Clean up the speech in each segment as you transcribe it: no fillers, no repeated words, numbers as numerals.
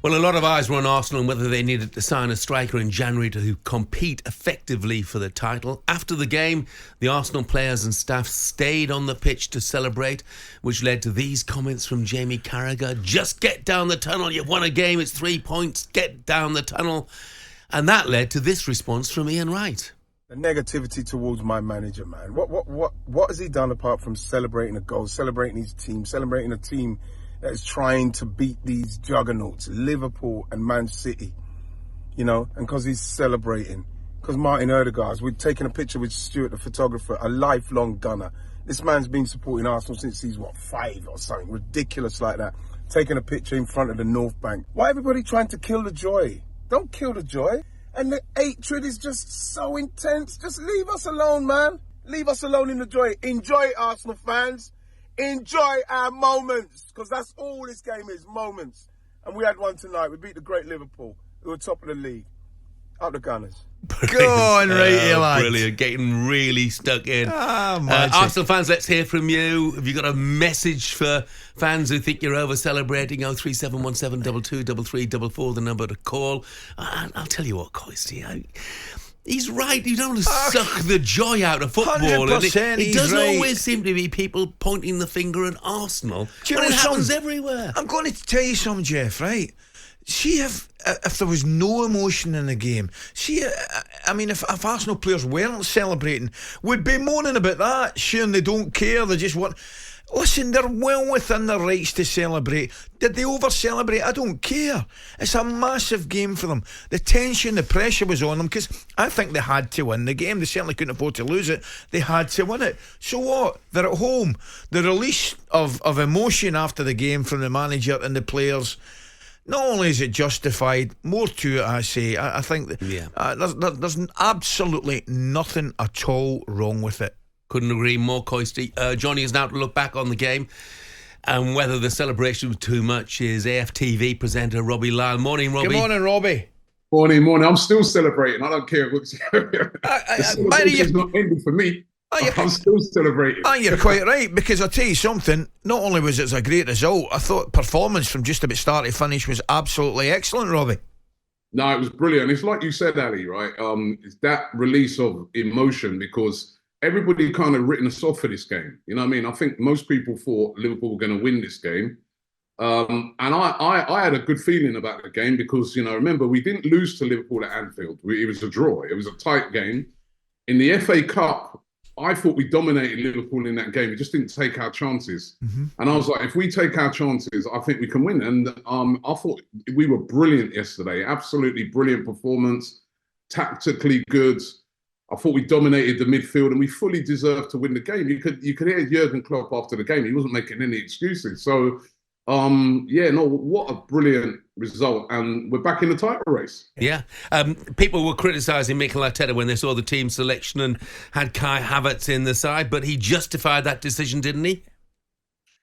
Well, a lot of eyes were on Arsenal and whether they needed to sign a striker in January to compete effectively for the title. After the game, the Arsenal players and staff stayed on the pitch to celebrate, which led to these comments from Jamie Carragher. Just get down the tunnel. You've won a game. It's 3 points. Get down the tunnel. And that led to this response from Ian Wright. The negativity towards my manager, man. What has he done apart from celebrating a goal, celebrating his team, celebrating a team that is trying to beat these juggernauts, Liverpool and Man City, you know, and because he's celebrating. Because Martin Odegaard, we're taking a picture with Stuart, the photographer, a lifelong gunner. This man's been supporting Arsenal since he's, 5 or something, ridiculous like that. Taking a picture in front of the North Bank. Why everybody trying to kill the joy? Don't kill the joy. And the hatred is just so intense. Just leave us alone, man. Leave us alone in the joy. Enjoy it, Arsenal fans. Enjoy our moments, because that's all this game is, moments. And we had one tonight. We beat the great Liverpool, who were top of the league. Up the Gunners. Go on, right, lads. Brilliant, getting really stuck in. Arsenal fans, let's hear from you. Have you got a message for fans who think you're over celebrating? 03717 223344, the number to call. I'll tell you what, Coisty, he's right. You don't want to suck the joy out of football. 100%, it doesn't always seem to be people pointing the finger at Arsenal. Do you know it happens something? everywhere. I'm going to tell you something, Jeff, right? See, if there was no emotion in the game, if Arsenal players weren't celebrating, we'd be moaning about that. Sure, they don't care. They just want... Listen, they're well within their rights to celebrate. Did they over-celebrate? I don't care. It's a massive game for them. The tension, the pressure was on them because I think they had to win the game. They certainly couldn't afford to lose it. They had to win it. So what? They're at home. The release of emotion after the game from the manager and the players, not only is it justified, more to it, I say. I think that, there's absolutely nothing at all wrong with it. Couldn't agree more, Coisty. Johnny is now to look back on the game and whether the celebration was too much is aftv presenter Robbie Lyle. Morning, Robbie. Good morning, Robbie. Morning. I'm still celebrating. I don't care what's the celebration's not ending for me. I'm still celebrating. You're quite right, because I'll tell you something, not only was it a great result, I thought performance from just about start to finish was absolutely excellent, Robbie. No, it was brilliant. It's like you said, Ali, right? It's that release of emotion, because everybody kind of written us off for this game. You know what I mean? I think most people thought Liverpool were going to win this game. And I had a good feeling about the game because, remember, we didn't lose to Liverpool at Anfield. It was a draw. It was a tight game. In the FA Cup, I thought we dominated Liverpool in that game. We just didn't take our chances. Mm-hmm. And I was like, if we take our chances, I think we can win. And I thought we were brilliant yesterday. Absolutely brilliant performance. Tactically good. I thought we dominated the midfield and we fully deserved to win the game. You could hear Jurgen Klopp after the game. He wasn't making any excuses. So, what a brilliant result. And we're back in the title race. Yeah. People were criticising Mikel Arteta when they saw the team selection and had Kai Havertz in the side, but he justified that decision, didn't he?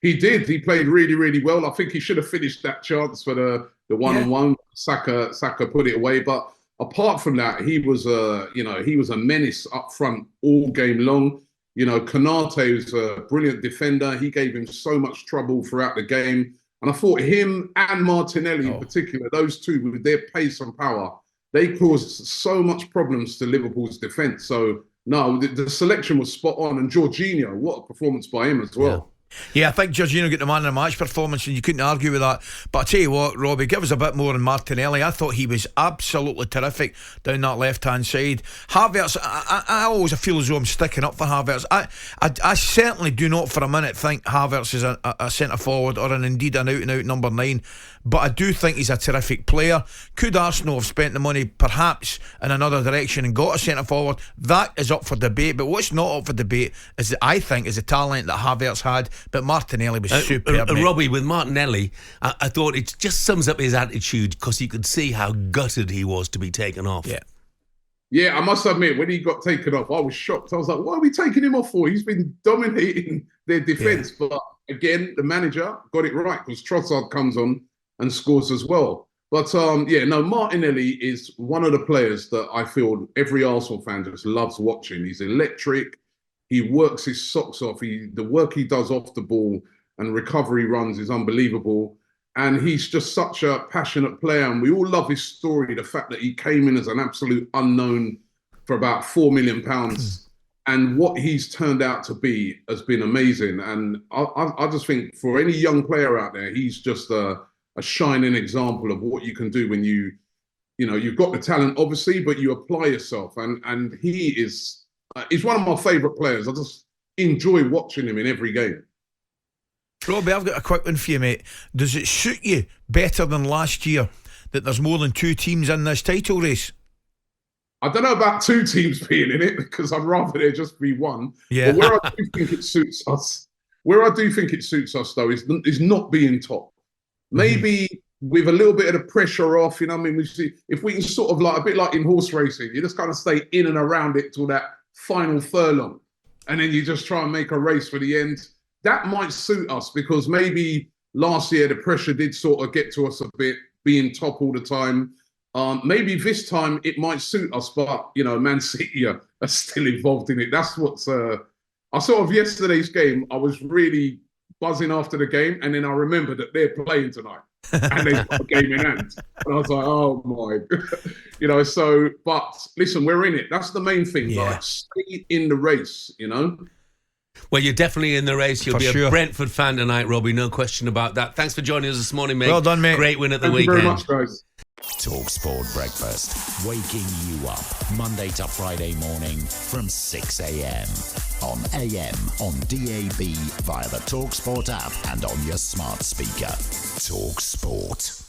He did. He played really, really well. I think he should have finished that chance for the one-on-one. Saka put it away, but apart from that, he was a menace up front all game long. Konate was a brilliant defender. He gave him so much trouble throughout the game. And I thought him and Martinelli in particular, those two with their pace and power, they caused so much problems to Liverpool's defence. So, no, the selection was spot on. And Jorginho, what a performance by him as well. Yeah, I think Jorginho got the man of the match performance, and you couldn't argue with that. But I tell you what, Robbie, give us a bit more on Martinelli. I thought he was absolutely terrific down that left-hand side. Havertz, I always feel as though I'm sticking up for Havertz. I certainly do not for a minute think Havertz is a centre-forward or indeed an out-and-out number 9. But I do think he's a terrific player. Could Arsenal have spent the money perhaps in another direction and got a centre-forward? That is up for debate. But what's not up for debate is I think the talent that Havertz had. But Martinelli was superb. Robbie, with Martinelli, I thought it just sums up his attitude, because you could see how gutted he was to be taken off. Yeah, I must admit, when he got taken off, I was shocked. I was like, what are we taking him off for? He's been dominating their defence. Yeah. But again, the manager got it right, because Trossard comes on and scores as well. But Martinelli is one of the players that I feel every Arsenal fan just loves watching. He's electric. He works his socks off. The work he does off the ball and recovery runs is unbelievable. And he's just such a passionate player. And we all love his story, the fact that he came in as an absolute unknown for about £4 million. And what he's turned out to be has been amazing. And I just think for any young player out there, he's just a shining example of what you can do when you've got the talent, obviously, but you apply yourself. And he's one of my favourite players. I just enjoy watching him in every game. Robbie, I've got a quick one for you, mate. Does it suit you better than last year that there's more than 2 teams in this title race? I don't know about 2 teams being in it, because I'd rather there just be one. Yeah. But where I do think it suits us, though, is not being top. Maybe with a little bit of the pressure off, we see if we can sort of a bit like in horse racing, you just kind of stay in and around it till that final furlong, and then you just try and make a race for the end. That might suit us, because maybe last year the pressure did sort of get to us a bit, being top all the time. Maybe this time it might suit us, but Man City are still involved in it. That's what's. I sort of yesterday's game, I was really buzzing after the game, and then I remembered that they're playing tonight, and they've got a game in hand, and I was like, oh my, So, but listen, we're in it. That's the main thing. Yeah. Stay in the race. Well, you're definitely in the race. You'll For be sure. a Brentford fan tonight, Robbie. No question about that. Thanks for joining us this morning, mate. Well done, mate. Great win at the Thank weekend. you very much, guys. talkSPORT Breakfast, waking you up Monday to Friday morning from 6 a.m. on AM, on DAB, via the talkSPORT app and on your smart speaker. talkSPORT.